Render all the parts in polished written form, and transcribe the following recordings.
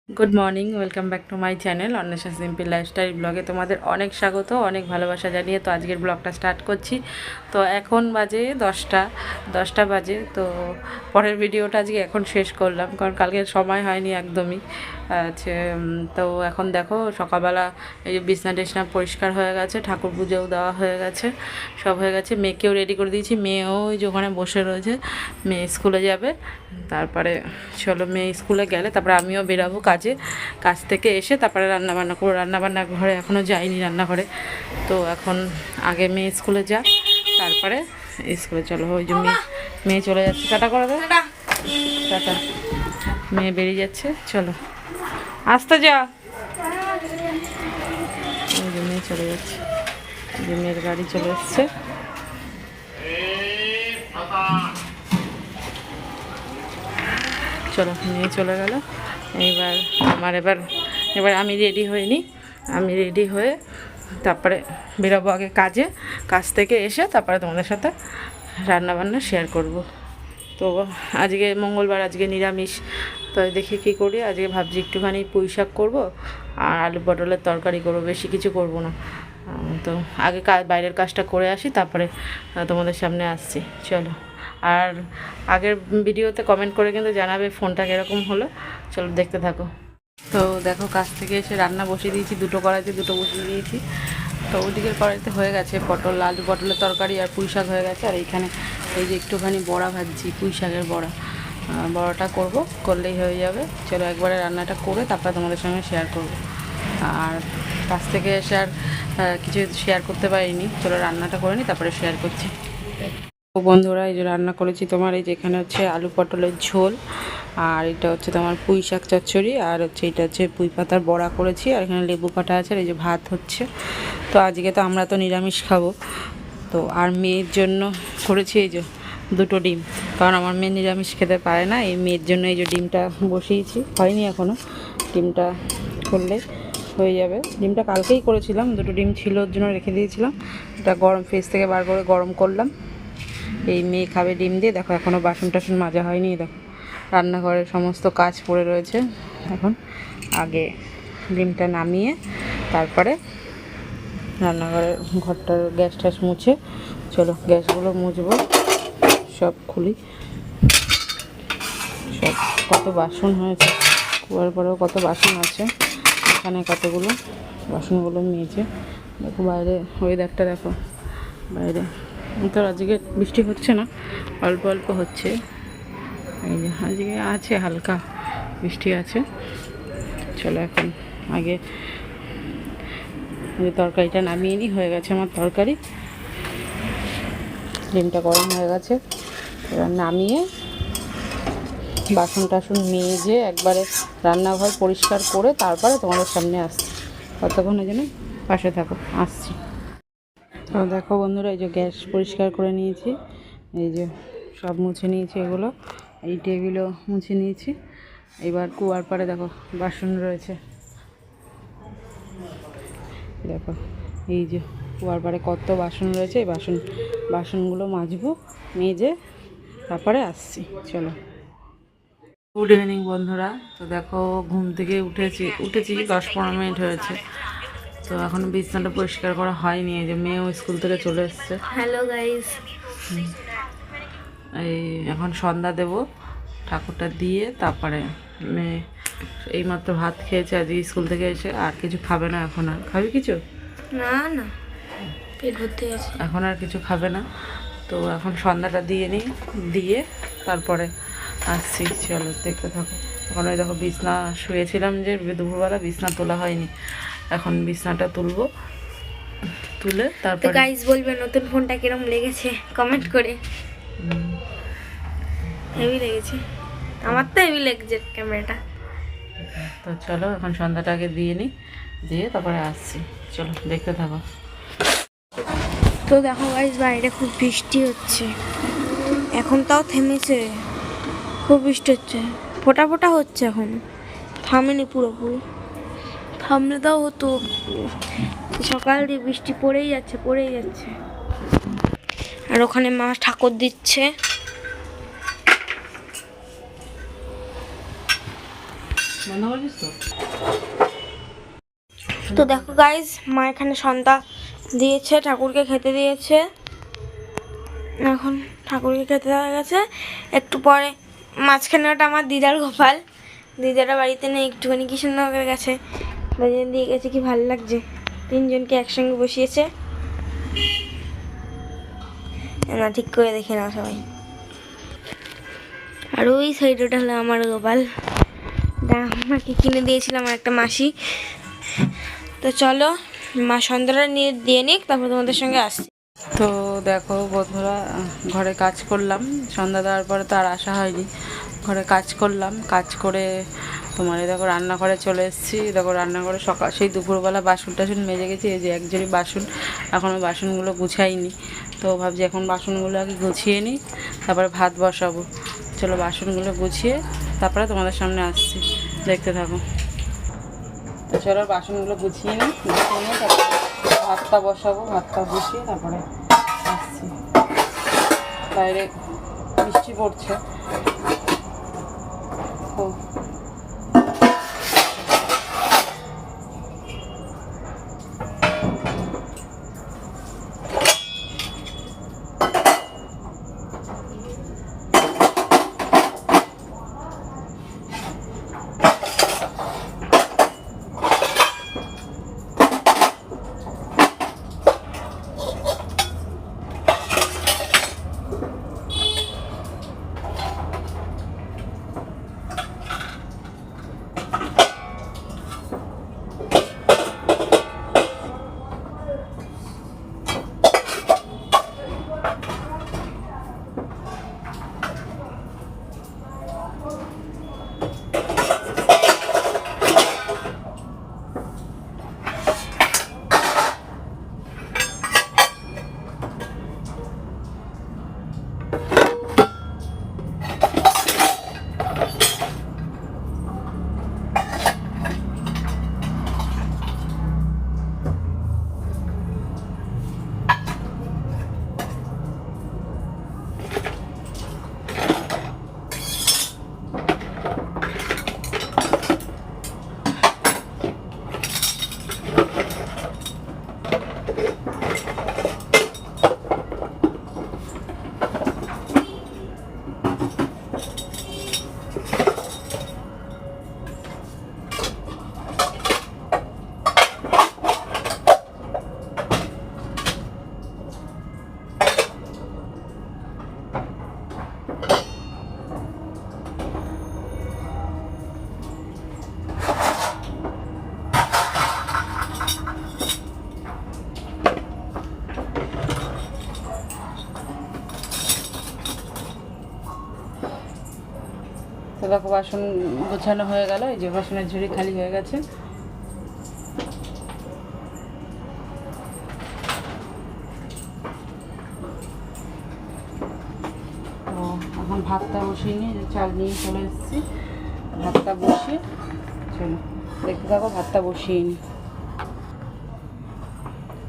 Good morning, welcome back to my channel Anwesha simple lifestyle ব্লগে তোমাদের অনেক স্বাগত, অনেক ভালোবাসা জানিয়ে তো আজকের ব্লগটা স্টার্ট করছি। তো এখন বাজে 10টা বাজে। তো পরের ভিডিওটা আজকে এখন শেষ করলাম, কারণ কালকে সময় হয়নি একদমই। আছে তো এখন দেখো সকালবেলা এই যে বিছনা টিছনা পরিষ্কার হয়ে গেছে, ঠাকুর পুজোও দেওয়া হয়ে গেছে, সব হয়ে গেছে। মেয়েকেও রেডি করে দিয়েছি, মেয়েও ওই যে ওখানে বসে রয়েছে, মেয়ে স্কুলে যাবে। তারপরে চলো মেয়ে স্কুলে গেলে তারপরে আমিও বেরাবো কাজে, কাজ থেকে এসে তারপরে রান্নাবান্না করবো। রান্নাবান্না ঘরে এখনও যাইনি রান্নাঘরে। তো এখন আগে মেয়ে স্কুলে যা, তারপরে স্কুলে চলো। ওই যে মেয়ে চলে যাচ্ছে, টাটা করে দেয়, টাটা। মেয়ে বেরিয়ে যাচ্ছে, চলো আসতে যা। ওই যে মেয়ে চলে যাচ্ছে, যে মেয়ের গাড়ি চলে এসছে। চলো মেয়ে চলে গেল। এবার আমি রেডি হইনি, আমি রেডি হয়ে তারপরে বেরোবো আগে কাজে, কাজ থেকে এসে তারপরে তোমাদের সাথে রান্নাবান্না শেয়ার করব। তো আজকে মঙ্গলবার, আজকে নিরামিষ। তো দেখি কী করি। আজকে ভাবছি একটুখানি পুঁই শাক করবো আর আলু পটলের তরকারি করবো, বেশি কিছু করব না। তো আগে বাইরের কাজটা করে আসি, তারপরে তোমাদের সামনে আসছি। চলো। আর আগের ভিডিওতে কমেন্ট করে কিন্তু জানাবে ফোনটা কীরকম হলো। চলো দেখতে থাকো। তো দেখো কাজ থেকে এসে রান্না বসিয়ে দিয়েছি, দুটো কড়াইতে দুটো বসিয়ে দিয়েছি। তো ওদিকের কড়াইতে হয়ে গেছে আলু পটলের তরকারি আর পুঁই শাক হয়ে গেছে। আর এইখানে এই যে একটুখানি বড়া ভাজছি, পুঁই শাকের বড়াটা করলেই হয়ে যাবে। চলো একবারে রান্নাটা করে তারপরে তোমাদের সঙ্গে শেয়ার করব। আর কাছ থেকে এসে আর কিছু শেয়ার করতে পারিনি। চলো রান্নাটা করে নিই, তারপরে শেয়ার করছি। ও বন্ধুরা, এই যে রান্না করেছি তোমার, এই যে এখানে হচ্ছে আলু পটলের ঝোল, আর এটা হচ্ছে তোমার পুঁই শাক চচ্চড়ি, আর হচ্ছে এটা হচ্ছে পুঁই পাতার বড়া করেছি, আর এখানে লেবু কাটা আছে, আর এই যে ভাত হচ্ছে। তো আজকে তো আমরা তো নিরামিষ খাবো। তো আর মেয়ের জন্য করেছি এই যে দুটো ডিম, কারণ আমার মেয়ে নিরামিষ খেতে পারে না। এই মেয়ের জন্য এই যে ডিমটা বসিয়েছি, হয়নি এখনও। ডিমটা করলে হয়ে যাবে। ডিমটা কালকেই করেছিলাম, দুটো ডিম ছিল ওর জন্য রেখে দিয়েছিলাম। এটা ফ্রিজ থেকে বার করে গরম করলাম। এই মেয়ে খাবে ডিম দিয়ে। দেখো এখনও বাসন টাসন মাজা হয়নি। দেখো রান্নাঘরের সমস্ত কাজ পড়ে রয়েছে। এখন আগে ডিমটা নামিয়ে তারপরে রান্নাঘরের ঘরটার গ্যাস ট্যাস মুছে, চলো গ্যাসগুলো মুছবো, সব খুলি। সব কত বাসন হয়েছে, কুয়ার পরেও কত বাসন আছে, এখানে কতগুলো বাসনগুলো মেজে। দেখো বাইরে ওয়েদারটা দেখো, বাইরে তো আজকে বৃষ্টি হচ্ছে না, অল্প অল্প হচ্ছে। এই যে আজকে আছে হালকা বৃষ্টি আছে। চলো এখন আগে তরকারিটা নামিয়ে নিই। হয়ে গেছে আমার তরকারি, ডিমটা গরম হয়ে গেছে। এবার নামিয়ে বাসন টাসন মেজে একবারে রান্নাঘর পরিষ্কার করে তারপরে তোমাদের সামনে আসছি। ততক্ষণে যেন পাশে থাকো, আসছি। তো দেখো বন্ধুরা, এই যে গ্যাস পরিষ্কার করে নিয়েছি, এই যে সব মুছে নিয়েছি, এগুলো এই টেবিলও মুছে নিয়েছি। এবার কুয়ার পাড়ে দেখো বাসন রয়েছে, দেখো এই যে কুয়ার পাড়ে কত বাসন রয়েছে। এই বাসনগুলো মাজবো, মেজে তারপরে আসছি। চলো। গুড ইভিনিং বন্ধুরা। তো দেখো ঘুম থেকে উঠেছি 10-15 মিনিট হয়েছে। তো এখন বিছানাটা পরিষ্কার করা হয়নি। এই যে মেয়েও স্কুল থেকে চলে এসছে। হ্যালো গাইস, এই এখন সন্ধ্যা দেব, ঠাকুরটা দিয়ে তারপরে মেয়ে এইমাত্র ভাত খেয়েছে আজকে স্কুল থেকে এসে। আর কিছু খাবে না এখন। আর খাবি কিছু? না না, পেট ভর্তি আছে। এখন আর কিছু খাবে না। তো এখন সন্ধ্যাটা দিয়ে নিই, দিয়ে তারপরে আসছি। চলো দেখতে থাকো। এখন ওই দেখো বিছনা শুয়েছিলাম, যে দুপুরবেলা বিছনা তোলা হয়নি, এখন বিছনাটা তুলবো, তুলে তো তারপরে গাইস বলবে নতুন ফোনটা কিরম লেগেছে কমেন্ট করে। হেভি লেগেছে, আমার তো হেভি লেগেছে ক্যামেরাটা। তো চলো এখন সন্ধ্যাটা আগে দিয়ে নিই, দিয়ে তারপরে আসছি। চলো দেখতে থাকো। তো দেখো গাইস, বাইরে খুব বৃষ্টি হচ্ছে, এখন তাও থেমেছে। খুব বৃষ্টি হচ্ছে, ফোঁটা ফোঁটা হচ্ছে, এখন থামেনি পুরোপুরি। থামলে তাও হতো। সকাল দিয়ে বৃষ্টি পড়েই যাচ্ছে। আর ওখানে মা ঠাকুর দিচ্ছে। বন্ধ করেছিস তো? তো দেখো গাইজ, মা এখানে সন্ধ্যা দিয়েছে, ঠাকুরকে খেতে দিয়েছে। এখন ঠাকুরকে খেতে দেওয়া গেছে। একটু পরে মাঝখানে ওটা আমার দিদার গোপাল, দিদারা বাড়িতে নেই, একটুখানি কৃষ্ণনগর গেছে, বাজিয়ে দিয়ে গেছে। কি ভালো লাগছে, তিনজনকে একসঙ্গে বসিয়েছে। না ঠিক করে দেখে নাও সবাই। আর ওই সাইডটা হলো আমার গোপাল, আমাকে কিনে দিয়েছিলাম আমার একটা মাসি। তো চলো মা সন্ধ্যাটা নিয়ে দিয়ে নিক, তারপর তোমাদের সঙ্গে আসছি। তো দেখো বন্ধুরা, ঘরে কাজ করলাম, সন্ধ্যা দেওয়ার পরে তো আর আসা হয়নি। ঘরে কাজ করলাম, কাজ করে তোমার এই দেখো রান্নাঘরে চলে এসেছি। দেখো রান্নাঘরে সকাল সেই দুপুরবেলা বাসন টাসন মেজে গেছি। এই যে একজনই বাসন, এখনও বাসনগুলো গুছাইনি। তো ভাবছি এখন বাসনগুলো আগে গুছিয়ে নিই, তারপরে ভাত বসাবো। চলো বাসনগুলো গুছিয়ে তারপরে তোমাদের সামনে আসছি, দেখতে থাকো। তো চলো বাসনগুলো গুছিয়ে নিই, তারপরে ভাতটা বসাবো। ভাতটা বসিয়ে তারপরে আসছি। বাইরে বৃষ্টি পড়ছে খুব। তো দেখো বাসন গোছানো হয়ে গেল। এই যে বাসনের ঝুড়ি খালি হয়ে গেছে। তো এখন ভাতটা বসিয়ে নিয়ে চাল নিয়ে চলে এসেছি। ভাতটা বসিয়ে চলো দেখতে থাকো, ভাতটা বসিয়ে নিই।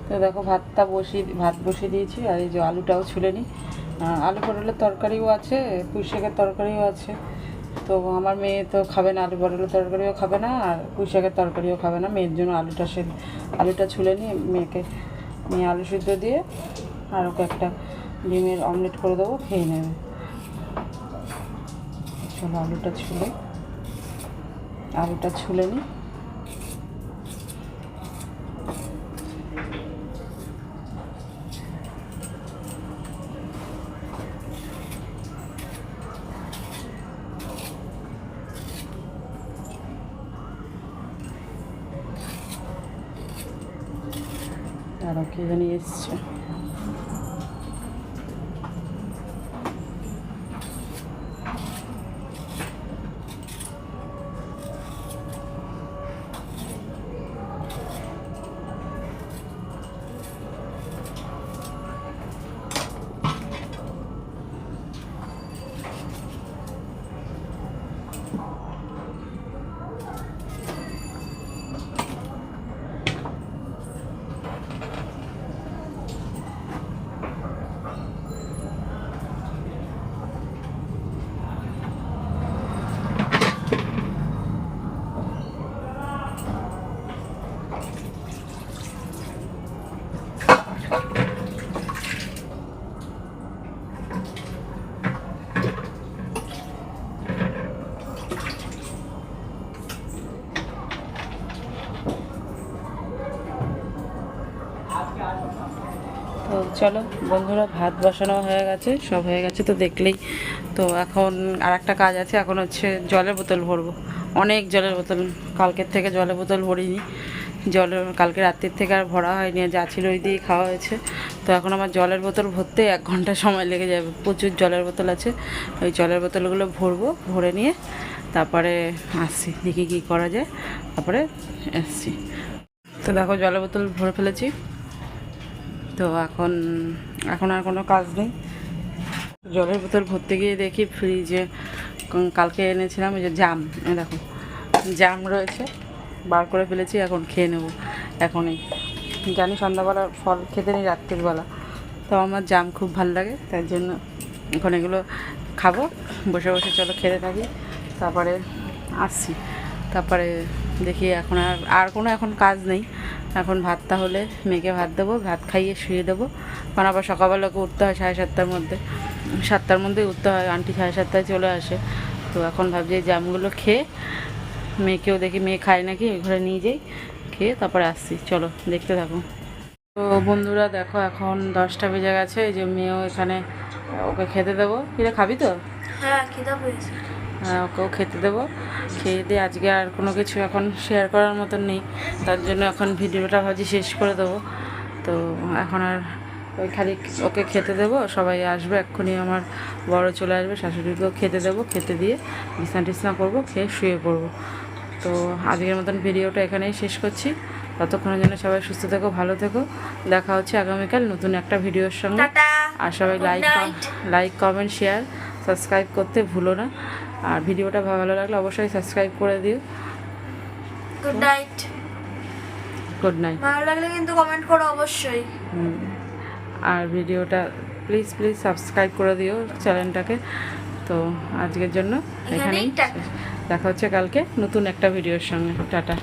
তো দেখো ভাত বসিয়ে দিয়েছি। আর এই যে আলুটাও ছুলে নিই। আলু পটলের তরকারিও আছে, পুঁই শাকের তরকারিও আছে। তো আমার মেয়ে তো খাবে না, আলু পটলের তরকারিও খাবে না, আর পুঁই শাকের তরকারিও খাবে না। মেয়ের জন্য আলুটা ছুলে নিয়ে মেয়ে আলু সিদ্ধ দিয়ে আর ওকে একটা ডিমের অমলেট করে দেবো, খেয়ে নেবে। চলো আলুটা ছুলে নিই। আরও কে জানি এসছে। চলো বন্ধুরা, ভাত বসানো হয়ে গেছে, সব হয়ে গেছে তো দেখলেই। তো এখন আর একটা কাজ আছে, এখন হচ্ছে জলের বোতল ভরবো। অনেক জলের বোতল, কালকের থেকে জলের বোতল ভরিনি। কালকে রাত্রির থেকে আর ভরা হয়নি, যা ছিল ওই দিয়েই খাওয়া হয়েছে। তো এখন আমার জলের বোতল ভরতে 1 ঘন্টা সময় লেগে যাবে। প্রচুর জলের বোতল আছে, ওই জলের বোতলগুলো ভরবো, ভরে নিয়ে তারপরে আসছি, দেখি কী করা যায়, তারপরে আসছি। তো দেখো জলের বোতল ভরে ফেলেছি। তো এখন আর কোনো কাজ নেই। জলের বোতল ভরতে গিয়ে দেখি ফ্রিজে কালকে এনেছিলাম ওই যে জাম, দেখো জাম রয়েছে, বার করে ফেলেছি, এখন খেয়ে নেবো এখনই। জানি সন্ধ্যাবেলা ফল খেতে নেই, রাত্রির বেলা, তো আমার জাম খুব ভালো লাগে, তার জন্য এখন এগুলো খাবো। বসে বসে চলো খেতে থাকি, তারপরে আসছি। তারপরে দেখি এখন আর কোনো এখন কাজ নেই। এখন ভাতটা হলে মেয়েকে ভাত দেবো, ভাত খাইয়ে শুয়ে দেবো, কারণ আবার সকালবেলাকে উঠতে হয় 7:30টার মধ্যে, 7টার মধ্যেই উঠতে হয়, আন্টি 7:30টায় চলে আসে। তো এখন ভাবছি এই জামগুলো খেয়ে মেয়েকেও দেখি, মেয়ে খায় নাকি, ওই ঘরে নিয়ে যাই, খেয়ে তারপরে আসছি। চলো দেখতে থাকো। তো বন্ধুরা দেখো, এখন 10টা বেজে গেছে, এই যে মেয়েও এখানে, ওকে খেতে দেবো। কিরে খাবি তো? হ্যাঁ, খিদা পেয়েছে। হ্যাঁ, ওকেও খেতে দেবো। খেয়ে দিয়ে আজকে আর কোনো কিছু এখন শেয়ার করার মতন নেই, তার জন্য এখন ভিডিওটা ভাবছি শেষ করে দেবো। তো এখন আর ওই খালি ওকে খেতে দেবো, সবাই আসবে এক্ষুনি, আমার বড় চলে আসবে, শাশুড়িকেও খেতে দেবো, খেতে দিয়ে বিছনা টিছনা করবো, খেয়ে শুয়ে পড়বো। তো আজকের মতন ভিডিওটা এখানেই শেষ করছি। ততক্ষণের জন্য সবাই সুস্থ থেকো, ভালো থেকো। দেখা হচ্ছে আগামীকাল নতুন একটা ভিডিওর সঙ্গে। আর সবাই লাইক কমেন্ট শেয়ার সাবস্ক্রাইব করতে ভুলো না। আর ভিডিওটা ভালো লাগলে অবশ্যই সাবস্ক্রাইব করে দিও। Good night. Good night. ভালো লাগলে কিন্তু কমেন্ট করো অবশ্যই। আর ভিডিওটা প্লিজ সাবস্ক্রাইব করে দিও চ্যানেলটাকে। তো আজকের জন্য এখানেই, দেখা হচ্ছে কালকে নতুন একটা ভিডিওর সঙ্গে। টাটা।